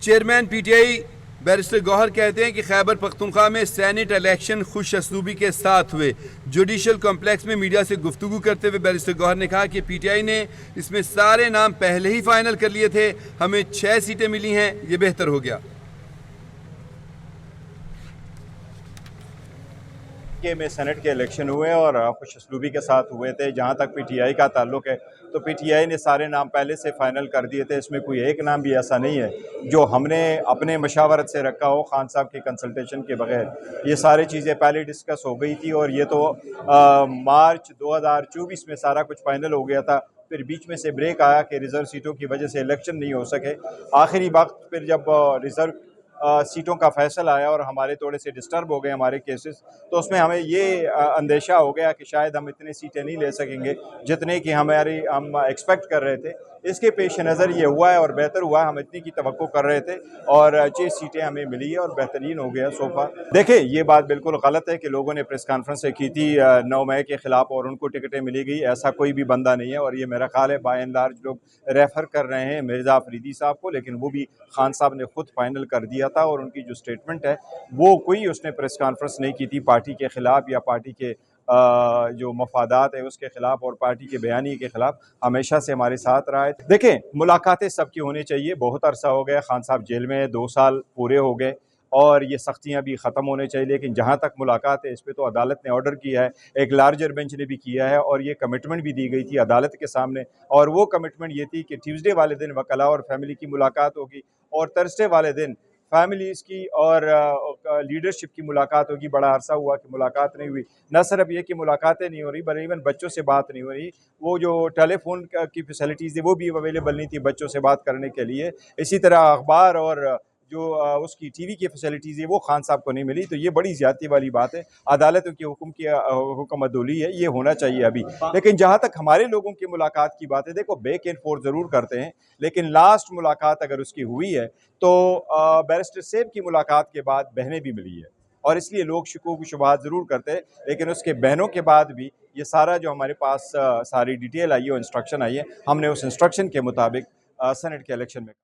Chairman PTI barrister Gauhar कहते हैं कि खैबर पख्तूनख्वा में सेनेट इलेक्शन खुश असलूबी के साथ हुए। जुडिशल कॉम्प्लेक्स में मीडिया से गुफ्तगू करते हुए बैरिस्टर गौहर ने कहा कि पीटीआई ने इसमें सारे नाम पहले ही फाइनल कर लिए थे, हमें 6 सीटें मिली हैं, ये बेहतर हो गया। में सेनेट के इलेक्शन हुए और खुश असलूबी के साथ हुए थे। जहाँ तक पीटीआई का ताल्लुक है तो पीटीआई ने सारे नाम पहले से फाइनल कर दिए थे। इसमें कोई एक नाम भी ऐसा नहीं है जो हमने अपने मशावरत से रखा हो, खान साहब की कंसल्टेशन के बगैर। ये सारी चीज़ें पहले डिस्कस हो गई थी और ये तो मार्च 2024 में सारा कुछ फाइनल हो गया था। फिर बीच में से ब्रेक आया कि रिज़र्व सीटों की वजह से इलेक्शन नहीं हो सके। आखिरी वक्त फिर जब रिज़र्व सीटों का फैसला आया और हमारे थोड़े से डिस्टर्ब हो गए हमारे केसेस, तो उसमें हमें ये अंदेशा हो गया कि शायद हम इतनी सीटें नहीं ले सकेंगे जितने कि हम एक्सपेक्ट कर रहे थे। इसके पेश नज़र ये हुआ है और बेहतर हुआ है। हम इतनी की तवक्को कर रहे थे और 6 सीटें हमें मिली है और बेहतरीन हो गया सोफा। देखिए, ये बात बिल्कुल गलत है कि लोगों ने प्रेस कॉन्फ्रेंस की थी 9 मई के ख़िलाफ़ और उनको टिकटें मिली गई। ऐसा कोई भी बंदा नहीं है और ये मेरा ख्याल है बाय एंड लार्ज लोग रेफ़र कर रहे हैं मिर्ज़ा अफरीदी साहब को, लेकिन वो भी खान साहब ने खुद फाइनल कर दिया था और उनकी जो स्टेटमेंट है वो कोई उसने प्रेस कॉन्फ्रेंस नहीं की थी पार्टी के ख़िलाफ़ या पार्टी के जो मफादात है उसके ख़िलाफ़ और पार्टी के बयानी के ख़िलाफ़। हमेशा से हमारे साथ रहा है। देखें, मुलाकातें सबकी होनी चाहिए। बहुत अरसा हो गया, खान साहब जेल में 2 साल पूरे हो गए और ये सख्तियाँ भी ख़त्म होने चाहिए। लेकिन जहाँ तक मुलाकात है, इस पे तो अदालत ने ऑर्डर किया है, एक लार्जर बेंच ने भी किया है और ये कमिटमेंट भी दी गई थी अदालत के सामने। और वो कमिटमेंट ये थी कि ट्यूसडे वाले दिन वकला और फैमिली की मुलाकात होगी और थर्सडे वाले दिन फैमिलीज़ की और लीडरशिप की मुलाकात होगी। बड़ा अरसा हुआ कि मुलाकात नहीं हुई। न सिर्फ ये कि मुलाकातें नहीं हो रही, बल्कि इवन बच्चों से बात नहीं हो रही। वो जो टेलीफोन की फैसिलिटीज़ है वो भी अवेलेबल नहीं थी बच्चों से बात करने के लिए। इसी तरह अखबार और जो उसकी टीवी की फैसिलिटीज़ है वो खान साहब को नहीं मिली। तो ये बड़ी ज़्यादती वाली बात है। अदालतों के हुक्म की हुक्मअदुली है, ये होना चाहिए अभी। लेकिन जहाँ तक हमारे लोगों की मुलाकात की बात है, देखो बैक एंड फोर्थ ज़रूर करते हैं, लेकिन लास्ट मुलाकात अगर उसकी हुई है तो बैरिस्टर सेब की मुलाकात के बाद बहनें भी मिली है और इसलिए लोग शुकूक शुबहात ज़रूर करते हैं। लेकिन उसके बहनों के बाद भी ये सारा जो हमारे पास सारी डिटेल आई है और इंस्ट्रक्शन आई है, हमने उस इंस्ट्रक्शन के मुताबिक सेनेट के इलेक्शन में